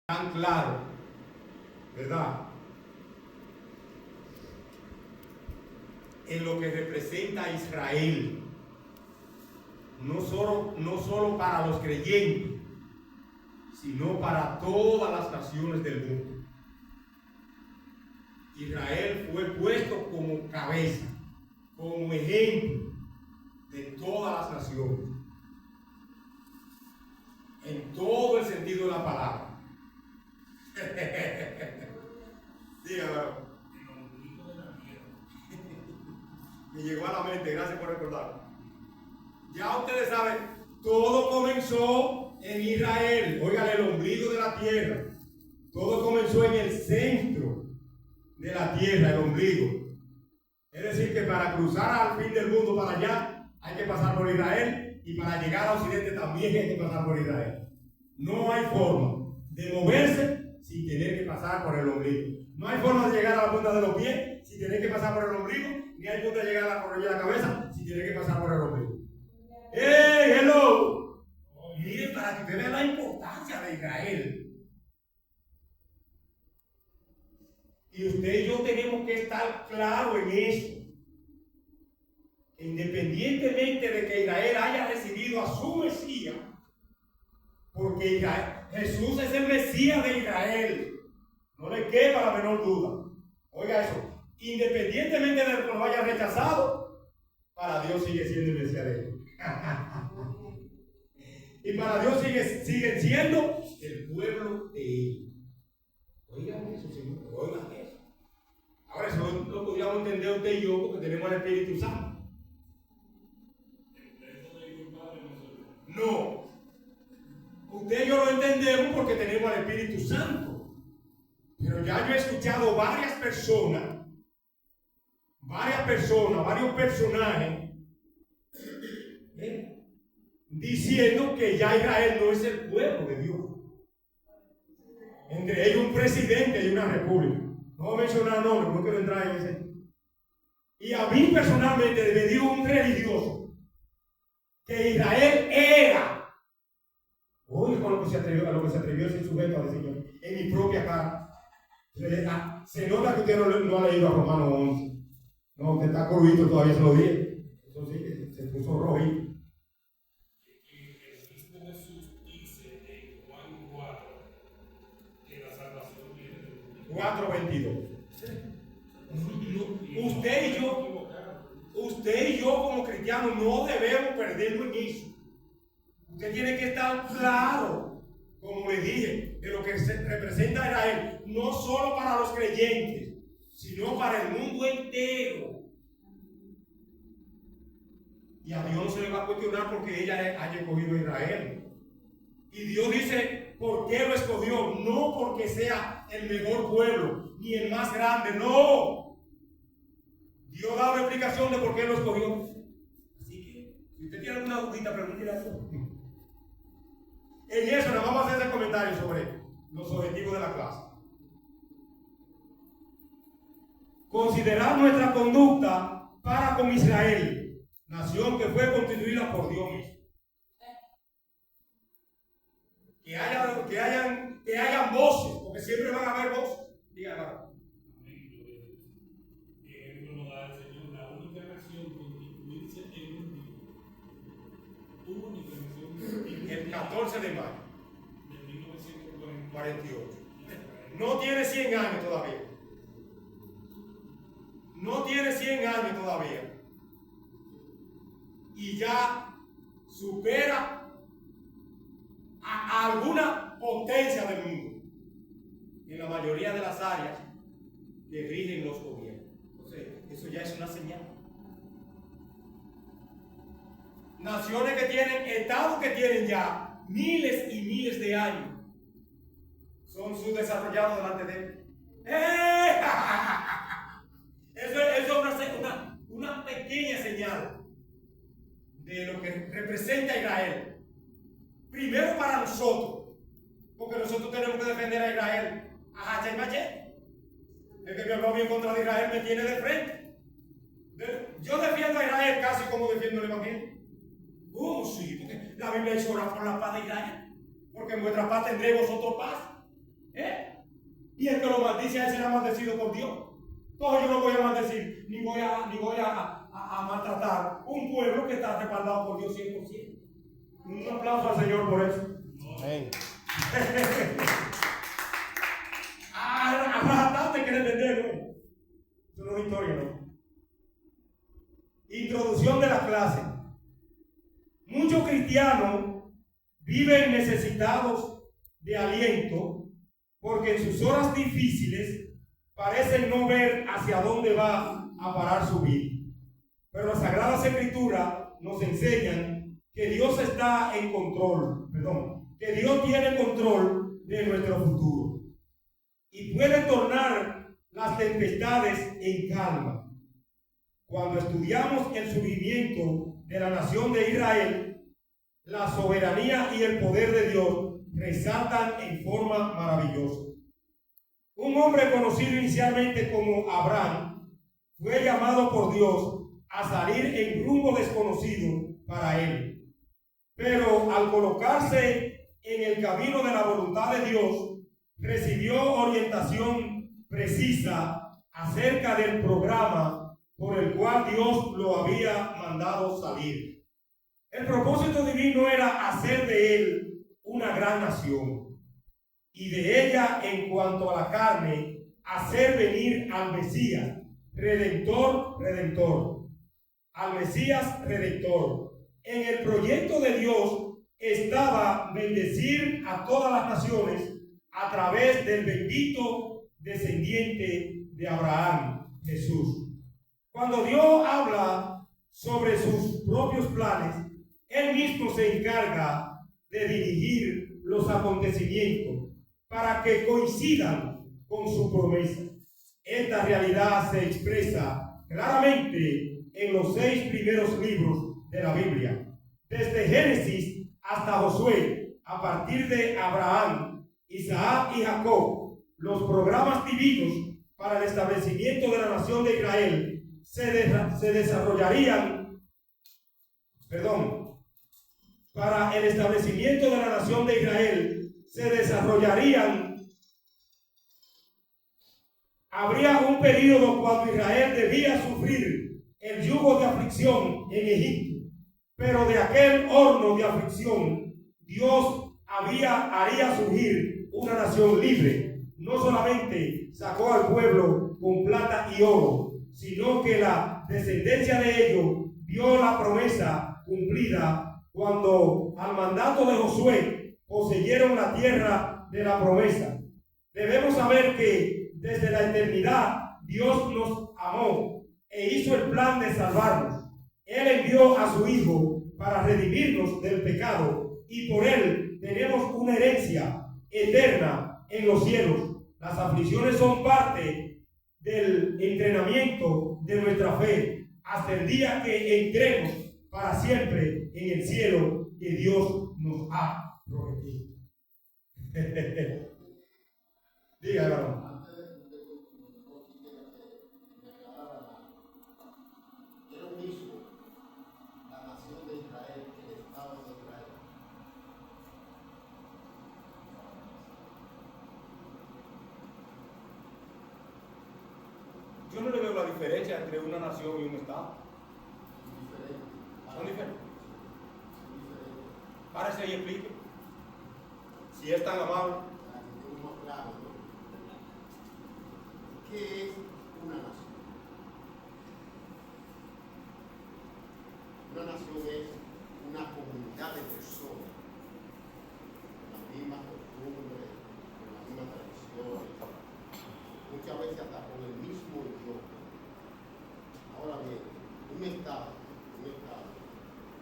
tan claro, ¿verdad?, en lo que representa a Israel, no solo para los creyentes, sino para todas las naciones del mundo. Israel fue puesto como cabeza, como ejemplo de todas las naciones, en todo el sentido de la palabra. Dígalo. Me llegó a la mente, gracias por recordarlo. Ya ustedes saben, todo comenzó en Israel. Oigan, el ombligo de la tierra. Todo comenzó en el centro de la tierra, el ombligo. Es decir, que para cruzar al fin del mundo para allá, hay que pasar por Israel, y para llegar a Occidente también hay que pasar por Israel. No hay forma de moverse sin tener que pasar por el ombligo. No hay forma de llegar a la punta de los pies sin tener que pasar por el ombligo, ni hay forma de llegar a la coronilla de la cabeza sin tener que pasar por el ombligo. ¡Hey, hello! Miren, para que ustedes vean la importancia de Israel. Y usted y yo tenemos que estar claros en eso. Independientemente de que Israel haya recibido a su Mesías, porque Jesús es el Mesías de Israel, no le quepa la menor duda. Oiga eso, independientemente de que lo haya rechazado, para Dios sigue siendo el Mesías de ellos. Y para Dios sigue siendo el pueblo de ellos. Oigan eso, Señor, oigan eso. Ahora eso lo podríamos entender usted y yo porque tenemos el Espíritu Santo. No. Usted y yo lo entendemos porque tenemos al Espíritu Santo. Pero ya yo he escuchado varios personajes diciendo que ya Israel no es el pueblo de Dios. Entre ellos un presidente de una república. No voy a mencionar nombres, no quiero entrar en ese. Y a mí personalmente me dijo un religioso que Israel era. Oye, con lo que se atrevió ese sujeto a decir en mi propia cara. Se nota que usted no ha leído a Romanos 11. No, usted está corrido todavía, se lo dije. Eso sí, se puso rojito. El mismo Jesús dice en Juan 4 que la salvación viene de 4:22. Usted y yo como cristianos no debemos perderlo en eso. Usted tiene que estar claro, como le dije, de lo que representa Israel, no solo para los creyentes, sino para el mundo entero. Y a Dios no se le va a cuestionar porque ella haya escogido a Israel. Y Dios dice, ¿por qué lo escogió? No porque sea el mejor pueblo, ni el más grande, no. Dios da una explicación de por qué lo escogió. Así que, si usted tiene alguna dudita, pregúntele a Dios. En eso nos vamos a hacer ese comentario sobre los objetivos de la clase. Considerar nuestra conducta para con Israel, nación que fue constituida por Dios mismo. Que hayan voces, porque siempre van a haber voces. Díganlo. ejemplo nos da el Señor, la única nación constituirse en un día. Única nación. El 14 de mayo de 1948. 48. No tiene 100 años todavía. No tiene 100 años todavía. Y ya supera a alguna potencia del mundo en la mayoría de las áreas que rigen los gobiernos. Entonces, eso ya es una señal. Naciones que tienen, estados que tienen ya miles y miles de años, son subdesarrollados delante de él. Eso es una pequeña señal de lo que representa Israel. Primero para nosotros, porque nosotros tenemos que defender a Israel a hacha y machete. El que me habló en contra de Israel me tiene de frente. Yo defiendo a Israel casi como defiendo el Evangelio. Sí, porque la Biblia dice orar por la paz de Israel, porque en vuestra paz tendréis vosotros paz. Y el que lo maldice a él será maldecido por Dios. Entonces yo no voy a maldecir, ni voy a maltratar un pueblo que está respaldado por Dios 100%. Un aplauso al Señor por eso. Amén. Habrá bastante que entenderlo. Eso no es historia, ¿no? Introducción de la clase. Muchos cristianos viven necesitados de aliento porque en sus horas difíciles parecen no ver hacia dónde va a parar su vida. Pero las Sagradas Escrituras nos enseñan que Dios está en control, que Dios tiene control de nuestro futuro y puede tornar las tempestades en calma. Cuando estudiamos el surgimiento de la nación de Israel, la soberanía y el poder de Dios resaltan en forma maravillosa. Un hombre conocido inicialmente como Abraham fue llamado por Dios a salir en rumbo desconocido para él. Pero al colocarse en el camino de la voluntad de Dios, recibió orientación precisa acerca del programa por el cual Dios lo había mandado salir. El propósito divino era hacer de él una gran nación y de ella, en cuanto a la carne, hacer venir al Mesías, redentor, al Mesías redentor. En el proyecto de Dios estaba bendecir a todas las naciones a través del bendito descendiente de Abraham, Jesús. Cuando Dios habla sobre sus propios planes, Él mismo se encarga de dirigir los acontecimientos para que coincidan con su promesa. Esta realidad se expresa claramente en los 6 primeros libros de la Biblia, desde Génesis hasta Josué. A partir de Abraham, Isaac y Jacob, los programas divinos para el establecimiento de la nación de Israel para el establecimiento de la nación de Israel se desarrollarían. Habría un periodo cuando Israel debía sufrir el yugo de aflicción en Egipto, pero de aquel horno de aflicción Dios haría surgir una nación libre. No solamente sacó al pueblo con plata y oro, sino que la descendencia de ellos vio la promesa cumplida cuando al mandato de Josué poseyeron la tierra de la promesa. Debemos saber que desde la eternidad Dios nos amó e hizo el plan de salvarnos. Él envió a su Hijo para redimirnos del pecado y por Él tenemos una herencia eterna en los cielos. Las aflicciones son parte del entrenamiento de nuestra fe hasta el día que entremos para siempre en el cielo que Dios nos ha prometido. Diga, hermano. Yo no le veo la diferencia entre una nación y un estado. Son diferentes. Párese y explique. Si es tan amable. ¿Qué es una nación? Una nación es una comunidad de personas con las mismas costumbres, con las mismas tradiciones, muchas veces hasta con el mismo idioma. Ahora bien, un Estado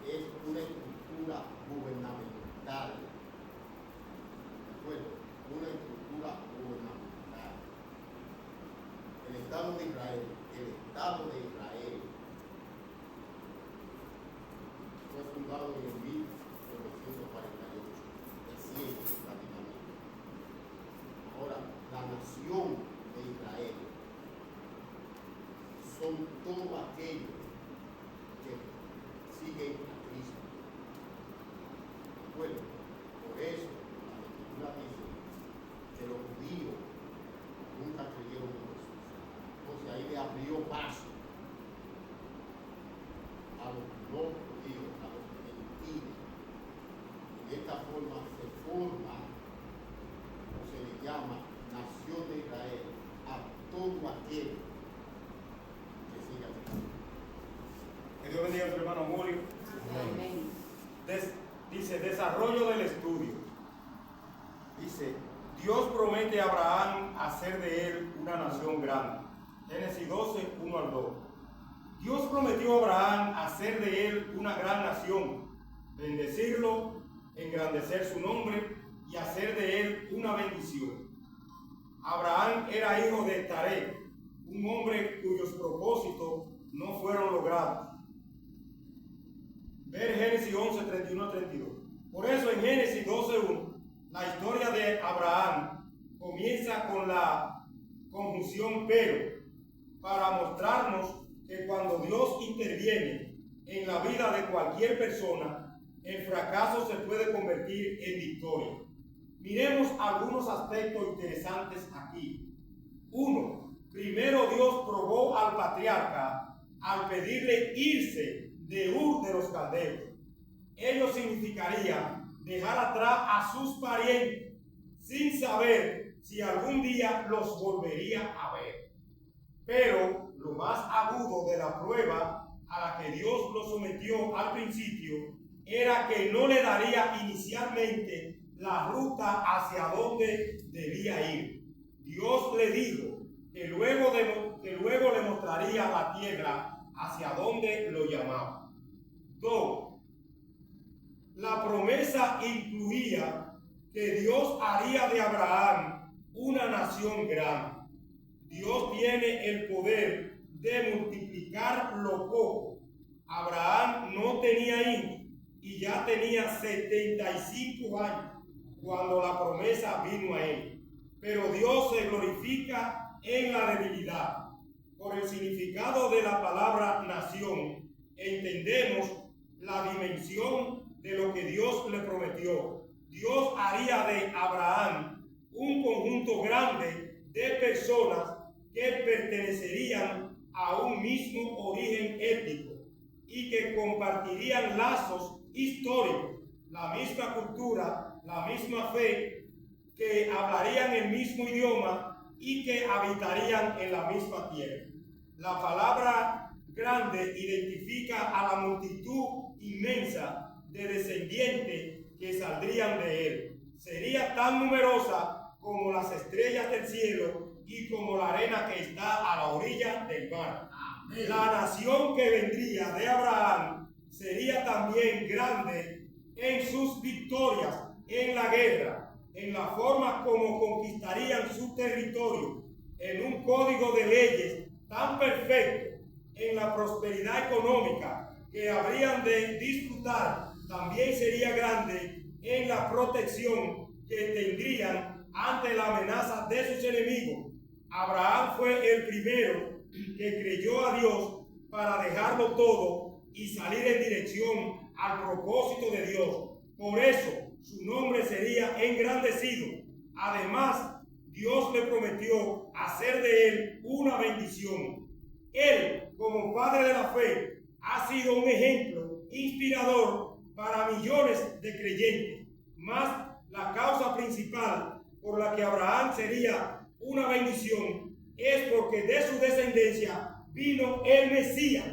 es una estructura gubernamental. ¿De acuerdo? Una estructura gubernamental. El Estado de Israel fue fundado en el 1948, recién prácticamente. Ahora, la nación de Israel son todos aquellos que siguen a Cristo. ¿De acuerdo? Por eso la Escritura dice que los judíos Dios promete a Abraham hacer de él una nación grande. Génesis 12, 1 al 2. Dios prometió a Abraham hacer de él una gran nación, bendecirlo, engrandecer su nombre y hacer de él una bendición. Abraham era hijo de Taré, un hombre cuyos propósitos no fueron logrados. Ver Génesis 11, 31 a 32. Por eso en Génesis 12, 1, la historia de Abraham comienza con la conjunción pero, para mostrarnos que cuando Dios interviene en la vida de cualquier persona, el fracaso se puede convertir en victoria. Miremos algunos aspectos interesantes aquí. 1. Primero Dios probó al patriarca al pedirle irse de Ur de los Caldeos. Ello significaría dejar atrás a sus parientes sin saber si algún día los volvería a ver. Pero lo más agudo de la prueba a la que Dios lo sometió al principio era que no le daría inicialmente la ruta hacia donde debía ir. Dios le dijo que luego le mostraría la tierra hacia donde lo llamaba. 2. La promesa incluía que Dios haría de Abraham una nación grande. Dios tiene el poder de multiplicar lo poco. Abraham no tenía hijos y ya tenía 75 años cuando la promesa vino a él. Pero Dios se glorifica en la debilidad. Por el significado de la palabra nación, entendemos la dimensión de lo que Dios le prometió. Dios haría de Abraham un conjunto grande de personas que pertenecerían a un mismo origen étnico y que compartirían lazos históricos, la misma cultura, la misma fe, que hablarían el mismo idioma y que habitarían en la misma tierra. La palabra grande identifica a la multitud inmensa de descendientes que saldrían de él. Sería tan numerosa como las estrellas del cielo y como la arena que está a la orilla del mar. Amén. La nación que vendría de Abraham sería también grande en sus victorias en la guerra, en la forma como conquistarían su territorio, en un código de leyes tan perfecto, en la prosperidad económica que habrían de disfrutar. También sería grande en la protección que tendrían ante la amenaza de sus enemigos. Abraham fue el primero que creyó a Dios para dejarlo todo y salir en dirección al propósito de Dios. Por eso su nombre sería engrandecido. Además, Dios le prometió hacer de él una bendición. Él, como padre de la fe, ha sido un ejemplo inspirador para millones de creyentes. Mas la causa principal por la que Abraham sería una bendición es porque de su descendencia vino el Mesías.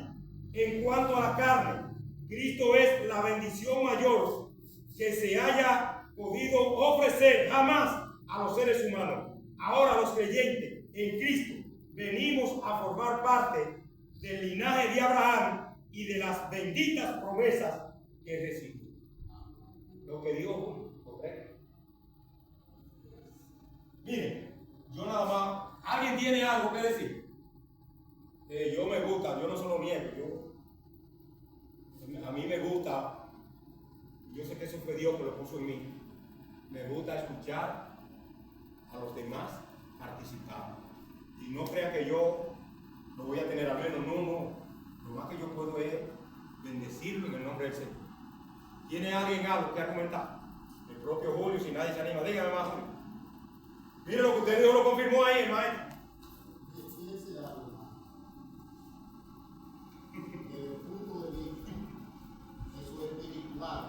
En cuanto a la carne, Cristo es la bendición mayor que se haya podido ofrecer jamás a los seres humanos. Ahora los creyentes en Cristo venimos a formar parte del linaje de Abraham y de las benditas promesas que recibió. Lo que dijo, correcto. Miren, yo nada más, ¿alguien tiene algo que decir? Yo me gusta, yo no se lo niego, a mí me gusta, yo sé que eso fue Dios que lo puso en mí, me gusta escuchar a los demás participar. Y no crea que yo lo voy a tener a menos, no. Lo más que yo puedo es bendecirlo en el nombre del Señor. ¿Tiene alguien algo que comentar? El propio Julio, si nadie se anima, dígame más. Mire lo que usted dijo, lo confirmó ahí, maestro. Fíjese algo, desde el punto de vista de su espiritual,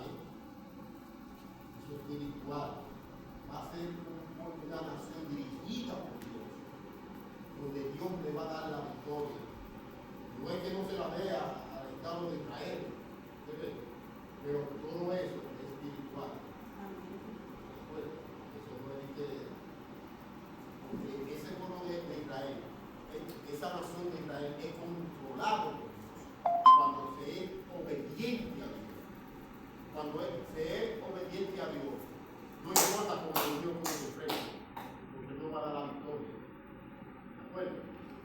va a ser una nación dirigida por Dios, donde Dios le va a dar la victoria. No es que no se la vea al Estado de Israel, pero todo eso es espiritual. Eso no es que dado por Dios. Cuando se es obediente a Dios. Cuando se es obediente a Dios. No importa cómo Dios como se enfrente, porque Dios va a dar la victoria. ¿De acuerdo?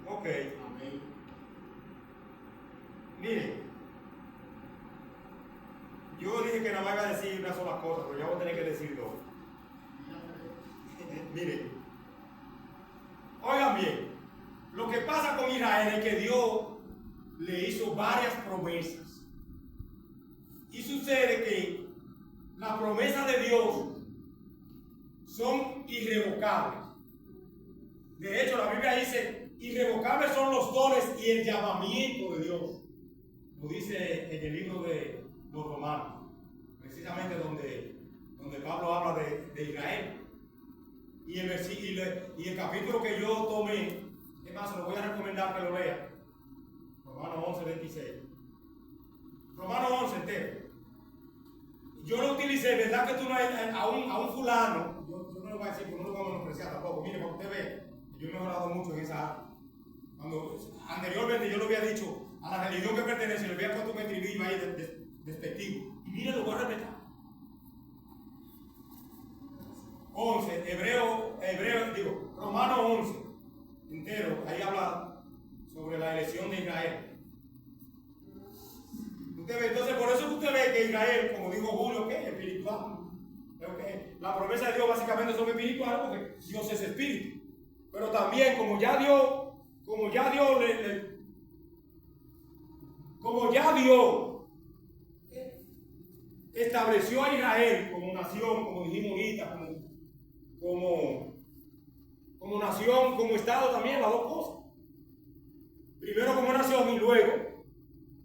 Ok. Amén. Mire, yo dije que nada más iba a decir una sola cosa, pero ya voy a tener que decir dos. Mire, oigan bien, lo que pasa con Israel es que Dios le hizo varias promesas. Y sucede que las promesas de Dios son irrevocables. De hecho, la Biblia dice, irrevocables son los dones y el llamamiento de Dios. Lo dice en el libro de los Romanos, precisamente donde Pablo habla de Israel. Y el capítulo que yo tomé, es más, se lo voy a recomendar que lo lea. Romanos 11, 26. Romanos 11 entero. Yo lo utilicé, ¿verdad? Que tú no a un fulano, yo no lo voy a decir, porque no lo voy a menospreciar tampoco. Mire, para que usted vea, yo he mejorado mucho en esa área. Cuando anteriormente yo lo había dicho a la religión que pertenece, le había puesto un estribillo ahí despectivo. Y mire, lo voy a repetir. 11, Romanos 11, entero, ahí habla sobre la elección de Israel. Usted ve, entonces por eso usted ve que Israel, como dijo Julio, ¿qué? Espiritual. ¿Okay? La promesa de Dios básicamente son espirituales porque Dios es espíritu. Pero también como ya Dios estableció a Israel como nación, como dijimos ahorita, como nación, como Estado también, las dos cosas. Primero como nación y luego,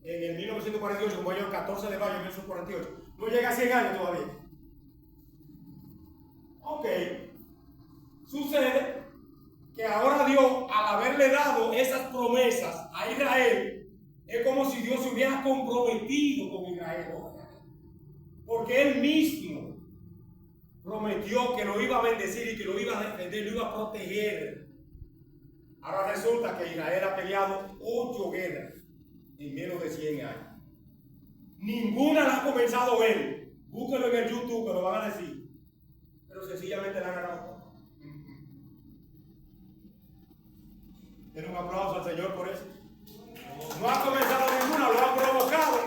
en el 1948, como el 14 de mayo de 1948, no llega a 100 años todavía. Ok, sucede que ahora Dios, al haberle dado esas promesas a Israel, es como si Dios se hubiera comprometido con Israel. Porque Él mismo prometió que lo iba a bendecir y que lo iba a defender, lo iba a proteger. Ahora resulta que Israel ha peleado 8 guerras en menos de 100 años. Ninguna la ha comenzado él. Búsquenlo en el YouTube que lo van a decir. Pero sencillamente la han ganado. Den un aplauso al Señor por eso. No ha comenzado ninguna, lo han provocado.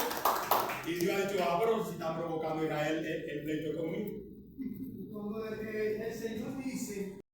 Y Dios ha dicho, pero si están provocando a Israel, el pleito es conmigo. Cuando el Señor dice